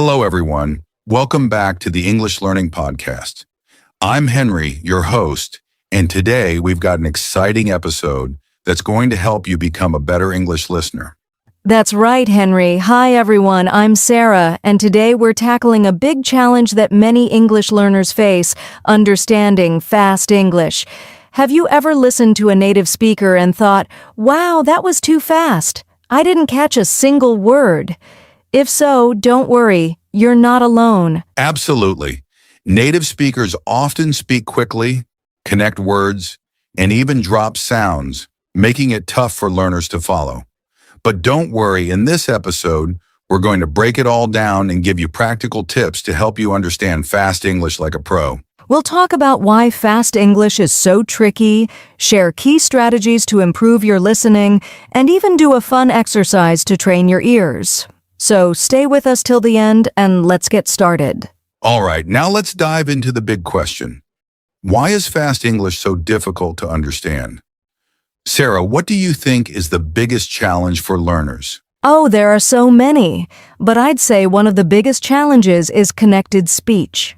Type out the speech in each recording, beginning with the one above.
Hello, everyone. Welcome back to the English Learning Podcast. I'm Henry, your host, and today we've got an exciting episode that's going to help you become a better English listener. That's right, Henry. Hi, everyone. I'm Sarah, and today we're tackling a big challenge that many English learners face, understanding fast English. Have you ever listened to a native speaker and thought, wow, that was too fast? I didn't catch a single word. If so, don't worry. You're not alone. Absolutely. Native speakers often speak quickly, connect words, and even drop sounds, making it tough for learners to follow. But don't worry, in this episode, we're going to break it all down and give you practical tips to help you understand fast English like a pro. We'll talk about why fast English is so tricky, share key strategies to improve your listening, and even do a fun exercise to train your ears. So stay with us till the end and let's get started. All right, now let's dive into the big question. Why is fast English so difficult to understand? Sarah, what do you think is the biggest challenge for learners? Oh, there are so many, but I'd say one of the biggest challenges is connected speech.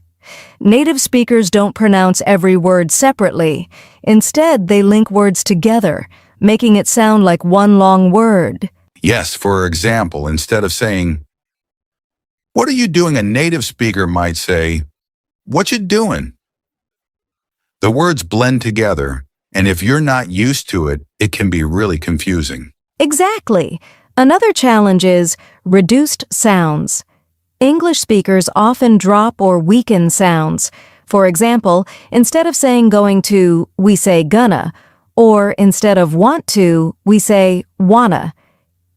Native speakers don't pronounce every word separately. Instead, they link words together, making it sound like one long word. Yes, for example, instead of saying, "What are you doing?" a native speaker might say, "What you doing?" The words blend together, and if you're not used to it, it can be really confusing. Exactly. Another challenge is reduced sounds. English speakers often drop or weaken sounds. For example, instead of saying going to, we say gonna, or instead of want to, we say wanna.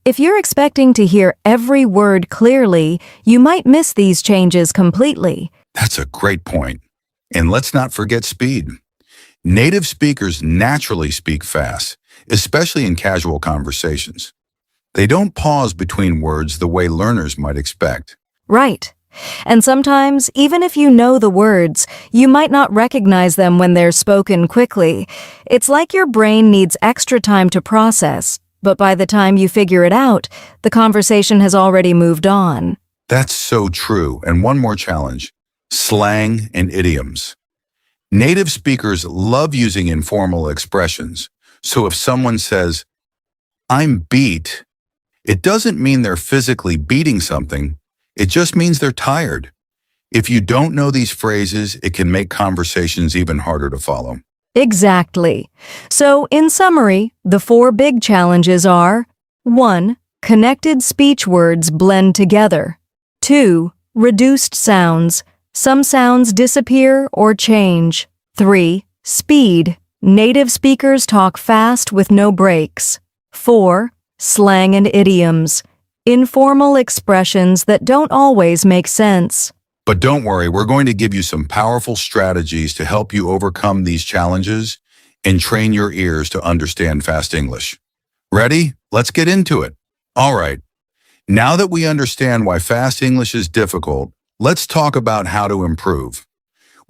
If you're expecting to hear every word clearly, you might miss these changes completely. That's a great point. And let's not forget speed. Native speakers naturally speak fast, especially in casual conversations. They don't pause between words the way learners might expect. Right. And sometimes, even if you know the words, you might not recognize them when they're spoken quickly. It's like your brain needs extra time to process, but by the time you figure it out, the conversation has already moved on. That's so true. And one more challenge: slang and idioms. Native speakers love using informal expressions. So if someone says, "I'm beat," it doesn't mean they're physically beating something. It just means they're tired. If you don't know these phrases, it can make conversations even harder to follow. Exactly. So, in summary, the 4 big challenges are: 1. Connected speech words blend together. 2. Reduced sounds. Some sounds disappear or change. 3. Speed. Native speakers talk fast with no breaks. 4. Slang and idioms. Informal expressions that don't always make sense. But don't worry, we're going to give you some powerful strategies to help you overcome these challenges and train your ears to understand fast English. Ready? Let's get into it. All right. Now that we understand why fast English is difficult, let's talk about how to improve.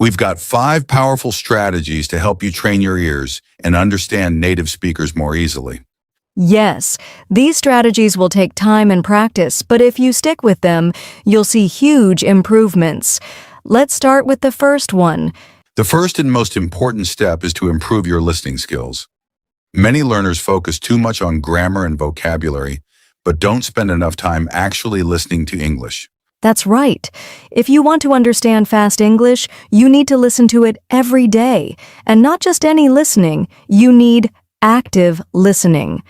We've got 5 powerful strategies to help you train your ears and understand native speakers more easily. Yes, these strategies will take time and practice, but if you stick with them, you'll see huge improvements. Let's start with the first one. The first and most important step is to improve your listening skills. Many learners focus too much on grammar and vocabulary, but don't spend enough time actually listening to English. That's right. If you want to understand fast English, you need to listen to it every day. And not just any listening, you need active listening.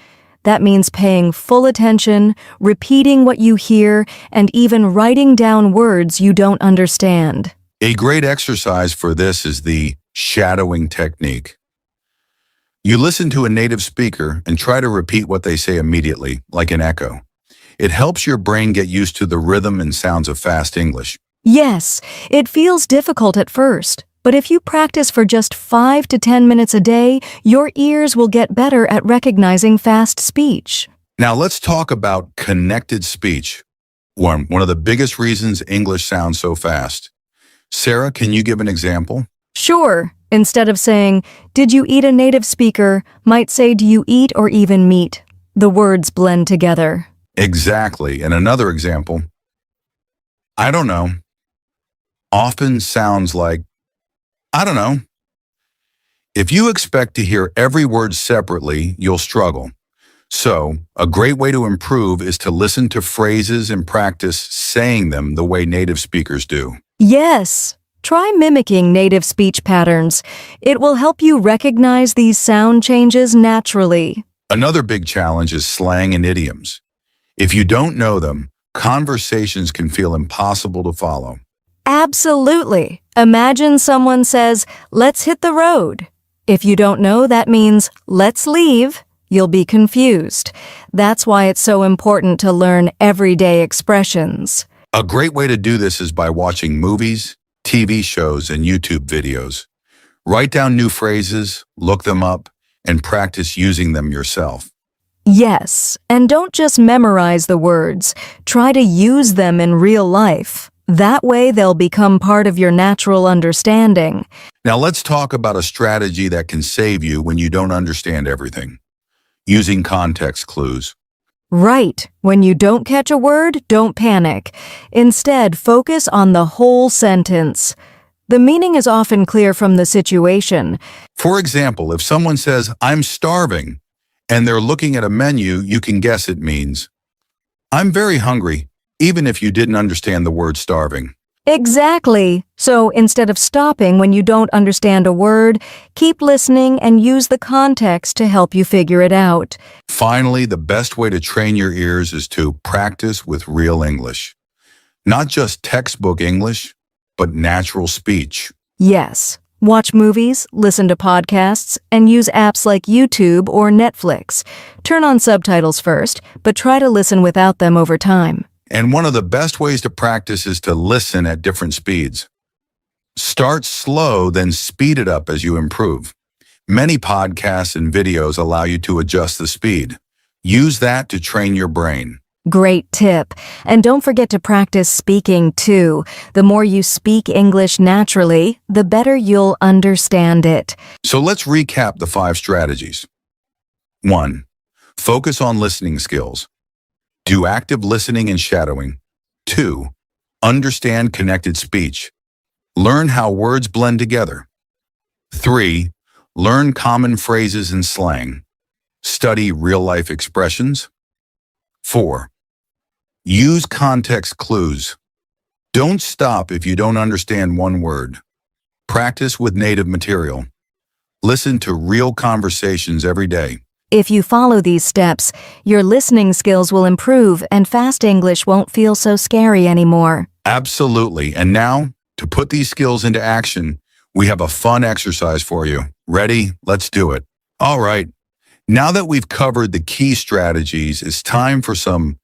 That means paying full attention, repeating what you hear, and even writing down words you don't understand. A great exercise for this is the shadowing technique. You listen to a native speaker and try to repeat what they say immediately, like an echo. It helps your brain get used to the rhythm and sounds of fast English. Yes, it feels difficult at first. But if you practice for just 5 to 10 minutes a day, your ears will get better at recognizing fast speech. Now let's talk about connected speech, one of the biggest reasons English sounds so fast. Sarah, can you give an example? Sure. Instead of saying, "Did you eat?" a native speaker might say, "Do you eat or even meet?" The words blend together. Exactly. And another example: I don't know often sounds like, I don't know. If you expect to hear every word separately, you'll struggle. So, a great way to improve is to listen to phrases and practice saying them the way native speakers do. Yes. Try mimicking native speech patterns. It will help you recognize these sound changes naturally. Another big challenge is slang and idioms. If you don't know them, conversations can feel impossible to follow. Absolutely. Imagine someone says, "Let's hit the road." If you don't know, that means, "Let's leave." You'll be confused. That's why it's so important to learn everyday expressions. A great way to do this is by watching movies, TV shows, and YouTube videos. Write down new phrases, look them up, and practice using them yourself. Yes, and don't just memorize the words. Try to use them in real life. That way they'll become part of your natural understanding. Now let's talk about a strategy that can save you when you don't understand everything. Using context clues. Right. When you don't catch a word, don't panic. Instead, focus on the whole sentence. The meaning is often clear from the situation. For example, if someone says, "I'm starving," and they're looking at a menu, you can guess it means, "I'm very hungry," even if you didn't understand the word starving. Exactly. So instead of stopping when you don't understand a word, keep listening and use the context to help you figure it out. Finally, the best way to train your ears is to practice with real English. Not just textbook English, but natural speech. Yes. Watch movies, listen to podcasts, and use apps like YouTube or Netflix. Turn on subtitles first, but try to listen without them over time. And one of the best ways to practice is to listen at different speeds. Start slow, then speed it up as you improve. Many podcasts and videos allow you to adjust the speed. Use that to train your brain. Great tip. And don't forget to practice speaking too. The more you speak English naturally, the better you'll understand it. So let's recap the 5 strategies. 1. Focus on listening skills. Do active listening and shadowing. 2. Understand connected speech. Learn how words blend together. 3. Learn common phrases and slang. Study real-life expressions. 4. Use context clues. Don't stop if you don't understand one word. Practice with native material. Listen to real conversations every day. If you follow these steps, your listening skills will improve and fast English won't feel so scary anymore. Absolutely. And now, to put these skills into action, we have a fun exercise for you. Ready? Let's do it. All right. Now that we've covered the key strategies, it's time for some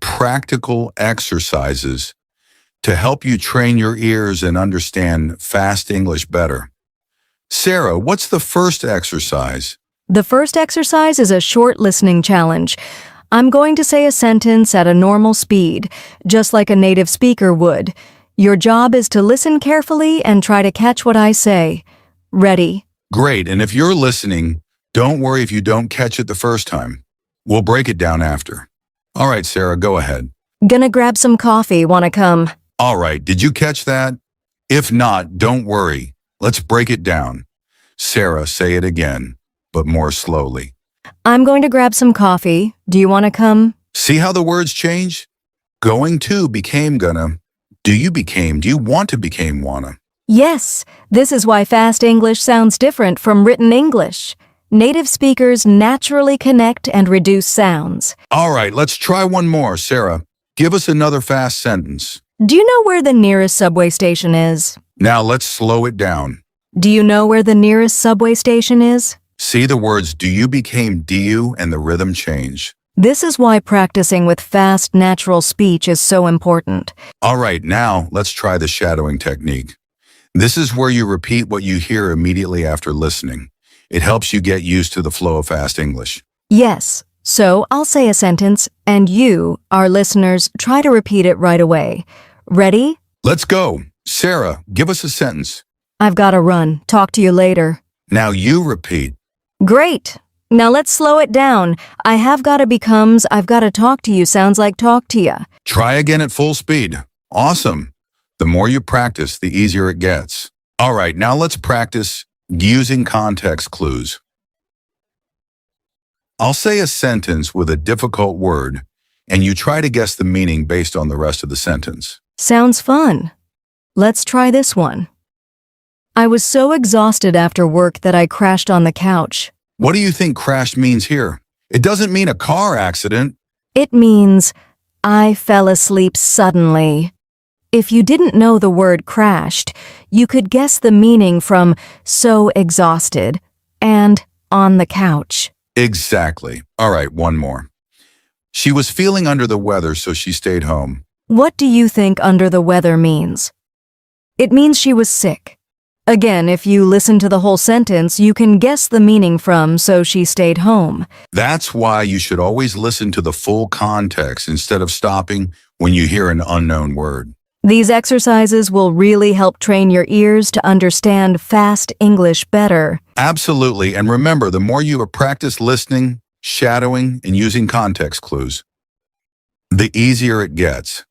practical exercises to help you train your ears and understand fast English better. Sarah, what's the first exercise? The first exercise is a short listening challenge. I'm going to say a sentence at a normal speed, just like a native speaker would. Your job is to listen carefully and try to catch what I say. Ready? Great. And if you're listening, don't worry if you don't catch it the first time. We'll break it down after. All right, Sarah, go ahead. Gonna grab some coffee, wanna come? All right, did you catch that? If not, don't worry. Let's break it down. Sarah, say it again, but more slowly. I'm going to grab some coffee. Do you wanna come? See how the words change? Going to became gonna. Do you want to became wanna. Yes, this is why fast English sounds different from written English. Native speakers naturally connect and reduce sounds. All right, let's try one more. Sarah, give us another fast sentence. Do you know where the nearest subway station is? Now let's slow it down. Do you know where the nearest subway station is? See the words do you became do and the rhythm change. This is why practicing with fast, natural speech is so important. All right, now let's try the shadowing technique. This is where you repeat what you hear immediately after listening. It helps you get used to the flow of fast English. Yes, so I'll say a sentence, and you, our listeners, try to repeat it right away. Ready? Let's go. Sarah, give us a sentence. I've got to run. Talk to you later. Now you repeat. Great. Now let's slow it down. I have got to becomes I've got to talk to you sounds like talk to ya. Try again at full speed. Awesome. The more you practice, the easier it gets. All right, now let's practice using context clues. I'll say a sentence with a difficult word, and you try to guess the meaning based on the rest of the sentence. Sounds fun. Let's try this one. I was so exhausted after work that I crashed on the couch. What do you think crashed means here? It doesn't mean a car accident. It means I fell asleep suddenly. If you didn't know the word crashed, you could guess the meaning from so exhausted and on the couch. Exactly. All right, one more. She was feeling under the weather, so she stayed home. What do you think under the weather means? It means she was sick. Again, if you listen to the whole sentence, you can guess the meaning from so she stayed home. That's why you should always listen to the full context instead of stopping when you hear an unknown word. These exercises will really help train your ears to understand fast English better. Absolutely, and remember, the more you practice listening, shadowing, and using context clues, the easier it gets.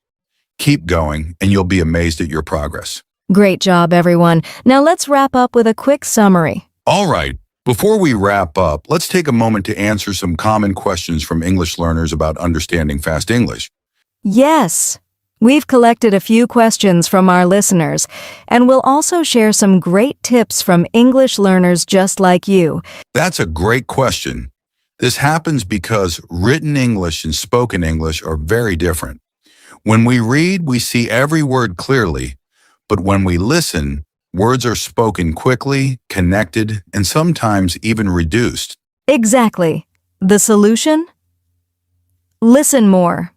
Keep going, and you'll be amazed at your progress. Great job, everyone. Now let's wrap up with a quick summary. All right, before we wrap up, let's take a moment to answer some common questions from English learners about understanding fast English. Yes, we've collected a few questions from our listeners, and we'll also share some great tips from English learners just like you. That's a great question. This happens because written English and spoken English are very different. When we read, we see every word clearly, but when we listen, words are spoken quickly, connected, and sometimes even reduced. Exactly. The solution? Listen more.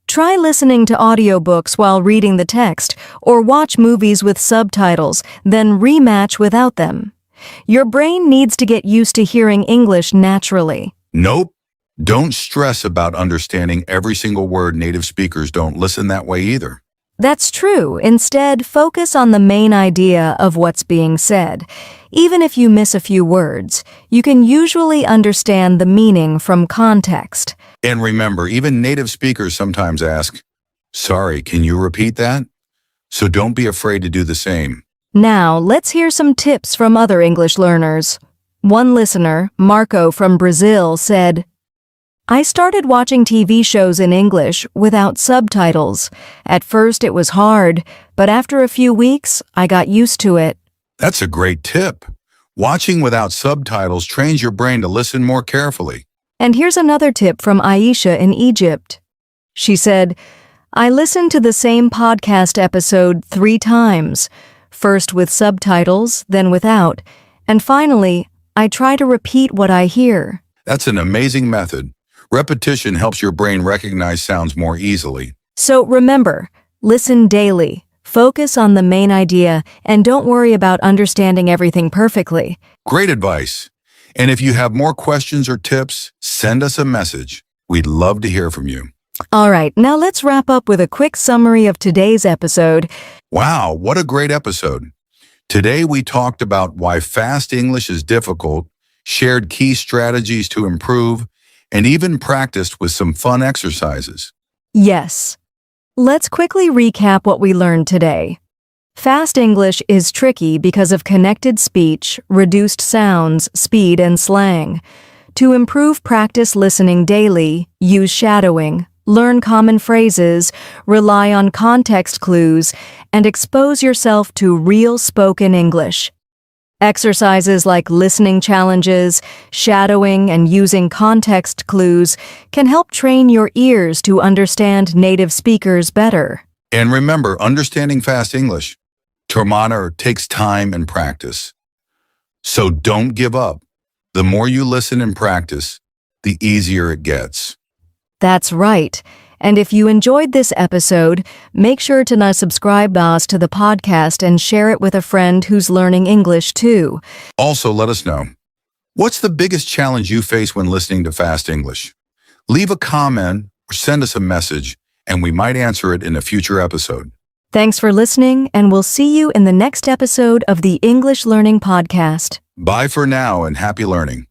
Try listening to audiobooks while reading the text, or watch movies with subtitles, then rematch without them. Your brain needs to get used to hearing English naturally. Nope. Don't stress about understanding every single word. Native speakers don't listen that way either. That's true. Instead, focus on the main idea of what's being said. Even if you miss a few words, you can usually understand the meaning from context. And remember, even native speakers sometimes ask, "Sorry, can you repeat that?" So don't be afraid to do the same. Now, let's hear some tips from other English learners. One listener, Marco from Brazil, said, I started watching TV shows in English without subtitles. At first it was hard, but after a few weeks, I got used to it. That's a great tip. Watching without subtitles trains your brain to listen more carefully. And here's another tip from Aisha in Egypt. She said, I listened to the same podcast episode 3 times, first with subtitles, then without, and finally, I try to repeat what I hear. That's an amazing method. Repetition helps your brain recognize sounds more easily. So remember, listen daily, focus on the main idea, and don't worry about understanding everything perfectly. Great advice. And if you have more questions or tips, send us a message. We'd love to hear from you. All right, now let's wrap up with a quick summary of today's episode. Wow, what a great episode. Today we talked about why fast English is difficult, shared key strategies to improve, and even practiced with some fun exercises. Yes. Let's quickly recap what we learned today. Fast English is tricky because of connected speech, reduced sounds, speed, and slang. To improve, practice listening daily, use shadowing, learn common phrases, rely on context clues, and expose yourself to real spoken English. Exercises like listening challenges, shadowing, and using context clues can help train your ears to understand native speakers better. And remember, understanding fast English, takes time and practice. So don't give up. The more you listen and practice, the easier it gets. That's right. And if you enjoyed this episode, make sure to now subscribe us to the podcast and share it with a friend who's learning English too. Also, let us know, what's the biggest challenge you face when listening to fast English? Leave a comment or send us a message, and we might answer it in a future episode. Thanks for listening, and we'll see you in the next episode of the English Learning Podcast. Bye for now, and happy learning.